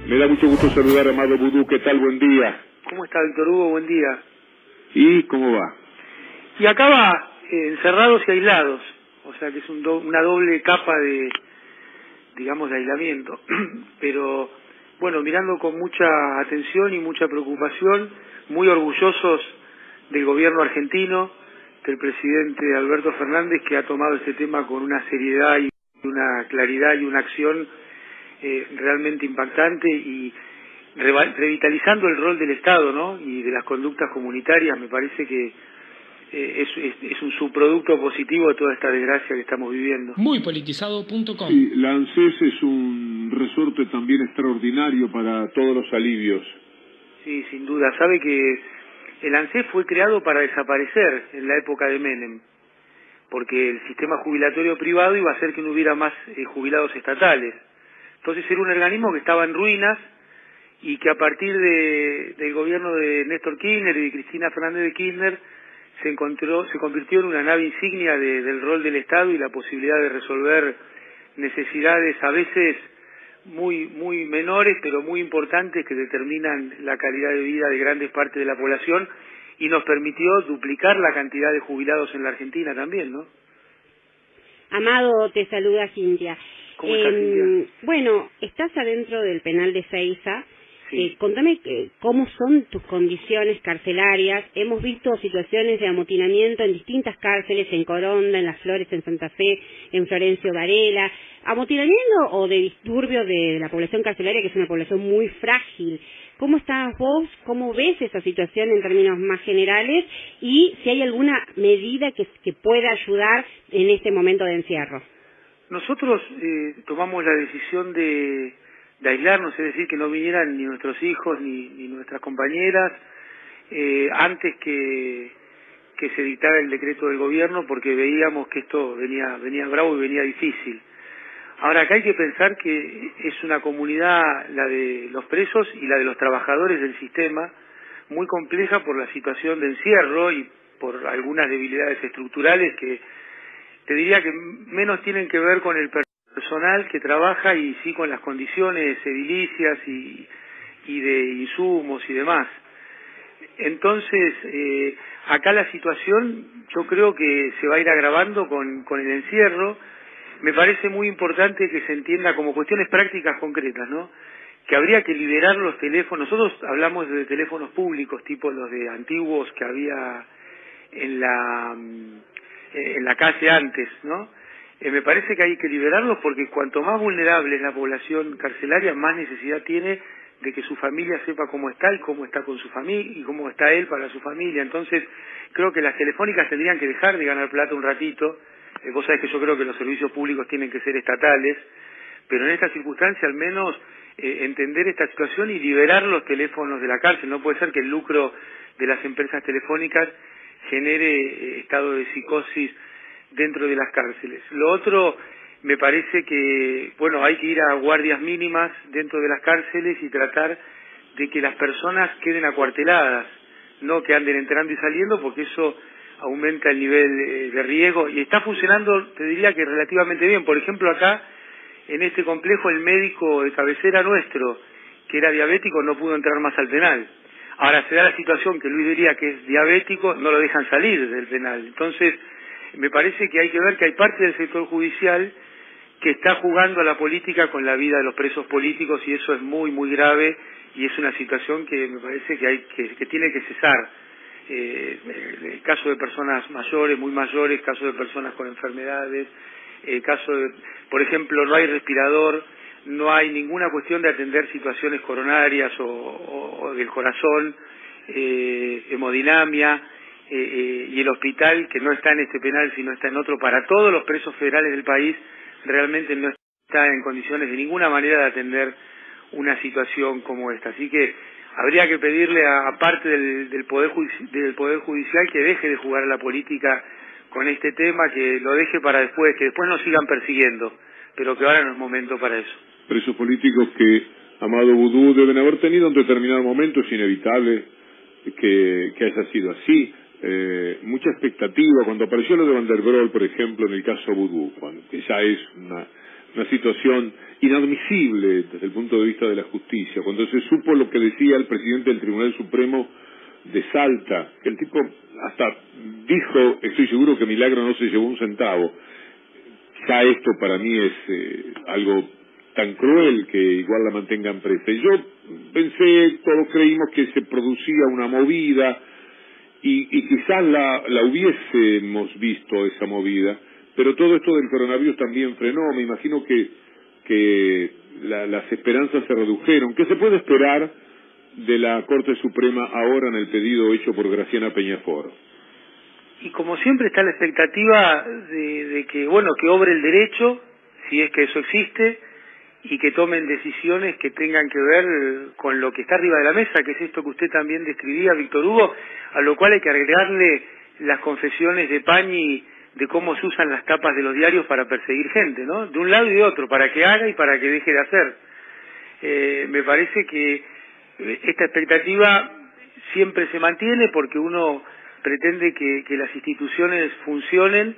Me da mucho gusto saludar a Amado Vudú. ¿Qué tal? Buen día. ¿Cómo está, Víctor Hugo? Buen día. ¿Y cómo va? Y acá va, encerrados y aislados, o sea que es una doble capa de, digamos, de aislamiento. Pero, bueno, mirando con mucha atención y mucha preocupación, muy orgullosos del gobierno argentino, del presidente Alberto Fernández, que ha tomado este tema con una seriedad y una claridad y una acción realmente impactante y revitalizando el rol del Estado, ¿no? Y de las conductas comunitarias. Me parece que es un subproducto positivo de toda esta desgracia que estamos viviendo. Muypolitizado.com. Sí, la ANSES es un resorte también extraordinario para todos los alivios. Sí, sin duda. Sabe que el ANSES fue creado para desaparecer en la época de Menem, porque el sistema jubilatorio privado iba a hacer que no hubiera más jubilados estatales. Entonces era un organismo que estaba en ruinas y que a partir del gobierno de Néstor Kirchner y de Cristina Fernández de Kirchner se convirtió en una nave insignia del rol del Estado y la posibilidad de resolver necesidades a veces muy menores, pero muy importantes, que determinan la calidad de vida de grandes partes de la población, y nos permitió duplicar la cantidad de jubilados en la Argentina también, ¿no? Amado, te saluda Cintia. ¿Cómo estás, Cintia? Bueno, estás adentro del penal de Seiza. Sí. Contame cómo son tus condiciones carcelarias. Hemos visto situaciones de amotinamiento en distintas cárceles, en Coronda, en Las Flores, en Santa Fe, en Florencio Varela. ¿Amotinamiento o de disturbio de la población carcelaria, que es una población muy frágil? ¿Cómo estás vos? ¿Cómo ves esa situación en términos más generales? Y si hay alguna medida que pueda ayudar en este momento de encierro. Nosotros tomamos la decisión de aislarnos, es decir, que no vinieran ni nuestros hijos ni nuestras compañeras antes que se dictara el decreto del gobierno, porque veíamos que esto venía bravo y venía difícil. Ahora, acá hay que pensar que es una comunidad, la de los presos y la de los trabajadores del sistema, muy compleja por la situación de encierro y por algunas debilidades estructurales que te diría que menos tienen que ver con el personal que trabaja y sí con las condiciones edilicias y de insumos y demás. Entonces, acá la situación yo creo que se va a ir agravando con el encierro. Me parece muy importante que se entienda como cuestiones prácticas concretas, ¿no? Que habría que liberar los teléfonos. Nosotros hablamos de teléfonos públicos, tipo los de antiguos que había en la calle antes, ¿no? Me parece que hay que liberarlos porque cuanto más vulnerable es la población carcelaria, más necesidad tiene de que su familia sepa cómo está y cómo está con su familia y cómo está él para su familia. Entonces, creo que las telefónicas tendrían que dejar de ganar plata un ratito. Vos sabés que yo creo que los servicios públicos tienen que ser estatales, pero en esta circunstancia al menos entender esta situación y liberar los teléfonos de la cárcel. No puede ser que el lucro de las empresas telefónicas genere estado de psicosis dentro de las cárceles. Lo otro, me parece que, bueno, hay que ir a guardias mínimas dentro de las cárceles y tratar de que las personas queden acuarteladas, no que anden entrando y saliendo, porque eso aumenta el nivel de riesgo, y está funcionando, te diría que relativamente bien. Por ejemplo, acá, en este complejo, el médico de cabecera nuestro, que era diabético, no pudo entrar más al penal. Ahora se da la situación que Luis diría que es diabético, no lo dejan salir del penal. Entonces, me parece que hay que ver que hay parte del sector judicial que está jugando a la política con la vida de los presos políticos, y eso es muy grave, y es una situación que me parece que tiene que cesar. El caso de personas mayores, muy mayores, caso de personas con enfermedades, caso de, por ejemplo, no hay respirador, no hay ninguna cuestión de atender situaciones coronarias o del corazón, hemodinamia, y el hospital, que no está en este penal sino está en otro, para todos los presos federales del país, realmente no está en condiciones de ninguna manera de atender una situación como esta. Así que habría que pedirle a parte del Poder Judicial que deje de jugar a la política con este tema, que lo deje para después, que después nos sigan persiguiendo, pero que ahora no es momento para eso. Presos políticos que, Amado Vudú, deben haber tenido en determinado momento, es inevitable que haya sido así. Mucha expectativa cuando apareció lo de Van der Broel, por ejemplo, en el caso Vudú, que ya es una situación inadmisible desde el punto de vista de la justicia. Cuando se supo lo que decía el presidente del Tribunal Supremo de Salta, que el tipo hasta dijo, estoy seguro que Milagro no se llevó un centavo. Ya esto para mí es algo tan cruel que igual la mantengan presa. Y yo pensé, todos creímos que se producía una movida y quizás la hubiésemos visto esa movida, pero todo esto del coronavirus también frenó. Me imagino que las esperanzas se redujeron. ¿Qué se puede esperar de la Corte Suprema ahora en el pedido hecho por Graciana Peñafort? Y como siempre está la expectativa de que, bueno, que obre el derecho, si es que eso existe, y que tomen decisiones que tengan que ver con lo que está arriba de la mesa, que es esto que usted también describía, Víctor Hugo, a lo cual hay que agregarle las confesiones de Pañi de cómo se usan las tapas de los diarios para perseguir gente, ¿no? De un lado y de otro, para que haga y para que deje de hacer. Me parece que esta expectativa siempre se mantiene porque uno pretende que las instituciones funcionen,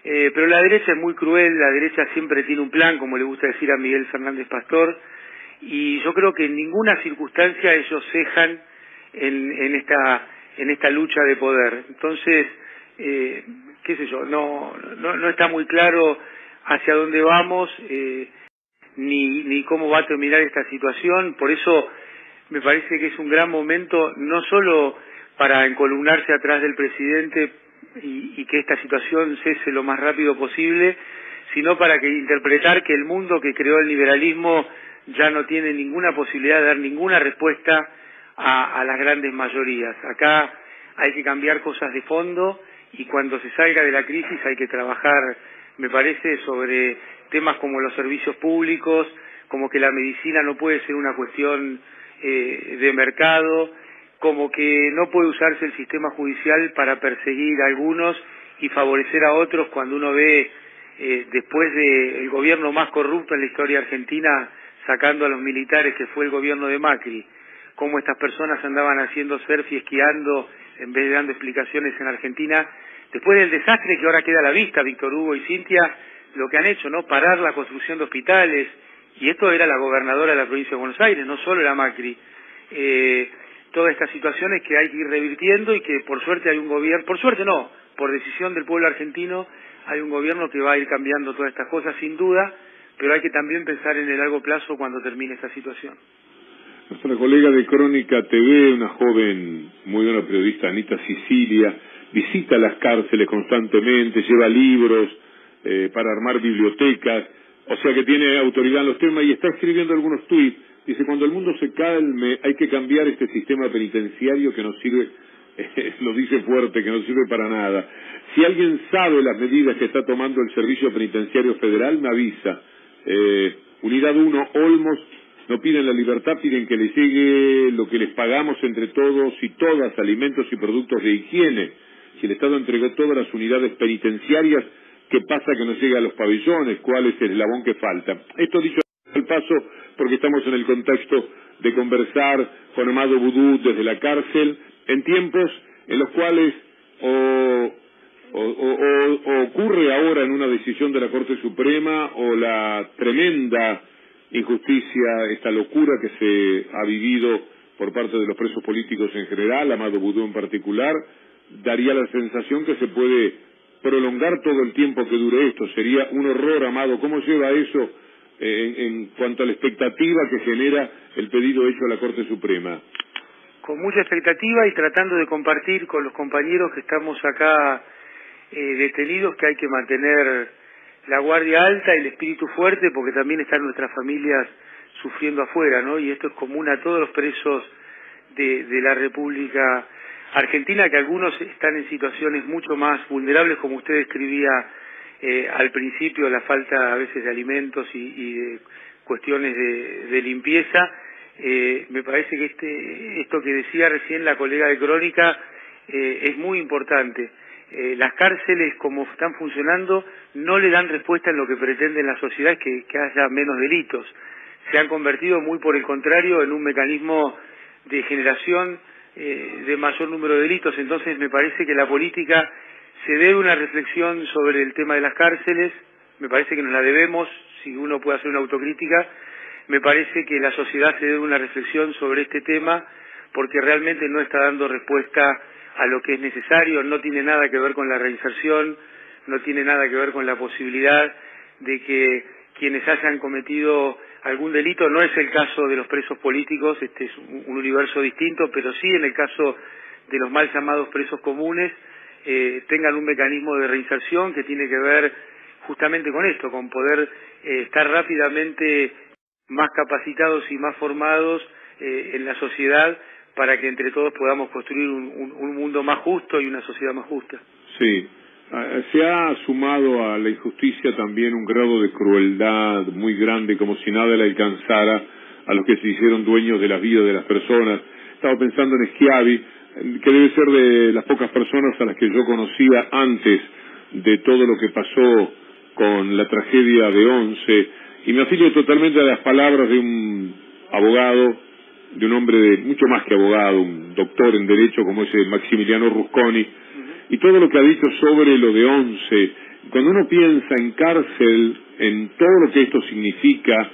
pero la derecha es muy cruel, la derecha siempre tiene un plan, como le gusta decir a Miguel Fernández Pastor, y yo creo que en ninguna circunstancia ellos cejan en esta lucha de poder. Entonces, qué sé yo, no está muy claro hacia dónde vamos, ni cómo va a terminar esta situación. Por eso me parece que es un gran momento, no solo para encolumnarse atrás del presidente y que esta situación cese lo más rápido posible, sino para que interpretar que el mundo que creó el liberalismo ya no tiene ninguna posibilidad de dar ninguna respuesta a las grandes mayorías. Acá hay que cambiar cosas de fondo y cuando se salga de la crisis hay que trabajar, me parece, sobre temas como los servicios públicos, como que la medicina no puede ser una cuestión de mercado, como que no puede usarse el sistema judicial para perseguir a algunos y favorecer a otros cuando uno ve, después del gobierno más corrupto en la historia argentina, sacando a los militares, que fue el gobierno de Macri, cómo estas personas andaban haciendo surf y esquiando en vez de dando explicaciones en Argentina, después del desastre que ahora queda a la vista, Víctor Hugo y Cintia, lo que han hecho, ¿no? Parar la construcción de hospitales, y esto era la gobernadora de la provincia de Buenos Aires, no solo era Macri. Todas estas situaciones que hay que ir revirtiendo y que por suerte hay un gobierno, por suerte no, por decisión del pueblo argentino, hay un gobierno que va a ir cambiando todas estas cosas sin duda, pero hay que también pensar en el largo plazo cuando termine esta situación. Nuestra colega de Crónica TV, una joven, muy buena periodista, Anita Sicilia, visita las cárceles constantemente, lleva libros para armar bibliotecas, o sea que tiene autoridad en los temas y está escribiendo algunos tuits. Dice, cuando el mundo se calme hay que cambiar este sistema penitenciario que no sirve, lo dice fuerte, que no sirve para nada. Si alguien sabe las medidas que está tomando el Servicio Penitenciario Federal, me avisa. Unidad 1, Olmos, no piden la libertad, piden que les llegue lo que les pagamos entre todos y todas, alimentos y productos de higiene. Si el Estado entregó todas las unidades penitenciarias, ¿qué pasa que no llega a los pabellones? ¿Cuál es el eslabón que falta? Esto dicho al paso, porque estamos en el contexto de conversar con Amado Boudou desde la cárcel, en tiempos en los cuales o ocurre ahora en una decisión de la Corte Suprema o la tremenda injusticia, esta locura que se ha vivido por parte de los presos políticos en general, Amado Boudou en particular, daría la sensación que se puede prolongar todo el tiempo que dure esto. Sería un horror, Amado. ¿Cómo lleva eso en cuanto a la expectativa que genera el pedido hecho a la Corte Suprema? Con mucha expectativa y tratando de compartir con los compañeros que estamos acá detenidos que hay que mantener la guardia alta y el espíritu fuerte porque también están nuestras familias sufriendo afuera, ¿no? Y esto es común a todos los presos de la República Argentina, que algunos están en situaciones mucho más vulnerables, como usted describía al principio, la falta a veces de alimentos y de cuestiones de limpieza. Me parece que esto que decía recién la colega de Crónica es muy importante. Las cárceles, como están funcionando, no le dan respuesta en lo que pretenden las sociedades, que haya menos delitos. Se han convertido, muy por el contrario, en un mecanismo de generación de mayor número de delitos. Entonces me parece que la política se debe una reflexión sobre el tema de las cárceles, me parece que nos la debemos, y uno puede hacer una autocrítica, me parece que la sociedad se debe una reflexión sobre este tema, porque realmente no está dando respuesta a lo que es necesario, no tiene nada que ver con la reinserción, no tiene nada que ver con la posibilidad de que quienes hayan cometido algún delito, no es el caso de los presos políticos, este es un universo distinto, pero sí en el caso de los mal llamados presos comunes, tengan un mecanismo de reinserción que tiene que ver justamente con esto, con poder estar rápidamente más capacitados y más formados en la sociedad para que entre todos podamos construir un mundo más justo y una sociedad más justa. Sí, se ha sumado a la injusticia también un grado de crueldad muy grande, como si nada le alcanzara a los que se hicieron dueños de las vidas de las personas. Estaba pensando en Schiavi, que debe ser de las pocas personas a las que yo conocía antes de todo lo que pasó con la tragedia de Once, y me afilio totalmente a las palabras de un abogado, de un hombre de mucho más que abogado, un doctor en Derecho como ese Maximiliano Rusconi, y todo lo que ha dicho sobre lo de Once. Cuando uno piensa en cárcel, en todo lo que esto significa,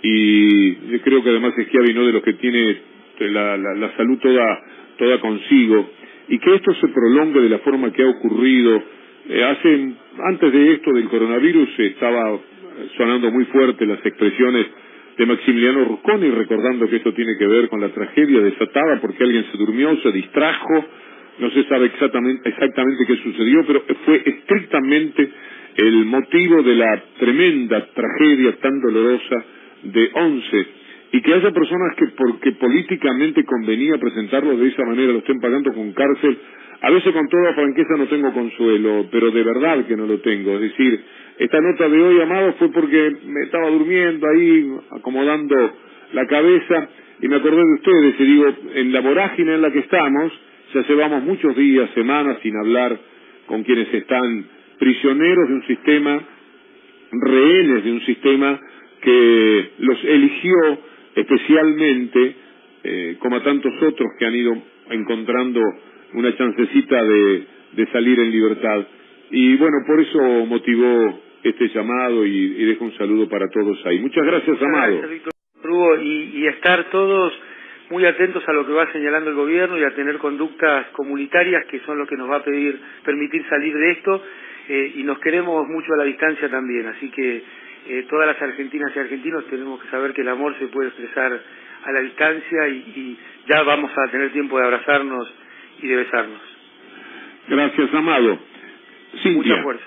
y yo creo que además Schiavi no de los que tiene la salud toda consigo, y que esto se prolongue de la forma que ha ocurrido. Antes de esto del coronavirus estaba sonando muy fuerte las expresiones de Maximiliano Rusconi, recordando que esto tiene que ver con la tragedia desatada porque alguien se durmió, se distrajo, no se sabe exactamente qué sucedió, pero fue estrictamente el motivo de la tremenda tragedia tan dolorosa de Once, y que haya personas que porque políticamente convenía presentarlo de esa manera lo estén pagando con cárcel. A veces con toda franqueza no tengo consuelo, pero de verdad que no lo tengo. Es decir, esta nota de hoy, Amado, fue porque me estaba durmiendo ahí, acomodando la cabeza, y me acordé de ustedes, y digo, en la vorágine en la que estamos, ya llevamos muchos días, semanas, sin hablar con quienes están prisioneros de un sistema, rehenes de un sistema que los eligió especialmente, como a tantos otros que han ido encontrando una chancecita de salir en libertad. Y bueno, por eso motivó este llamado y dejo un saludo para todos ahí. Muchas gracias, Amado. Gracias, Víctor Hugo, y estar todos muy atentos a lo que va señalando el gobierno y a tener conductas comunitarias que son lo que nos va a permitir salir de esto, y nos queremos mucho a la distancia también, así que todas las argentinas y argentinos tenemos que saber que el amor se puede expresar a la distancia, y ya vamos a tener tiempo de abrazarnos y de besarnos. Gracias, Amado. Cintia. Mucha fuerza.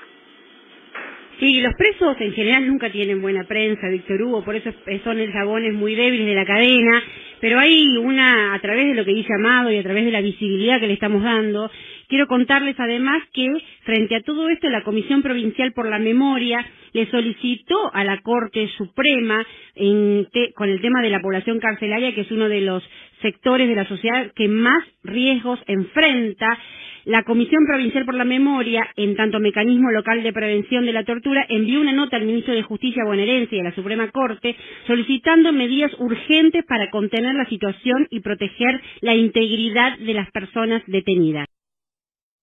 Sí, los presos en general nunca tienen buena prensa, Víctor Hugo, por eso son eslabones muy débiles de la cadena, pero hay a través de lo que dice Amado y a través de la visibilidad que le estamos dando, quiero contarles además que frente a todo esto la Comisión Provincial por la Memoria le solicitó a la Corte Suprema con el tema de la población carcelaria, que es uno de los sectores de la sociedad que más riesgos enfrenta. La Comisión Provincial por la Memoria, en tanto mecanismo local de prevención de la tortura, envió una nota al Ministro de Justicia bonaerense y a la Suprema Corte solicitando medidas urgentes para contener la situación y proteger la integridad de las personas detenidas.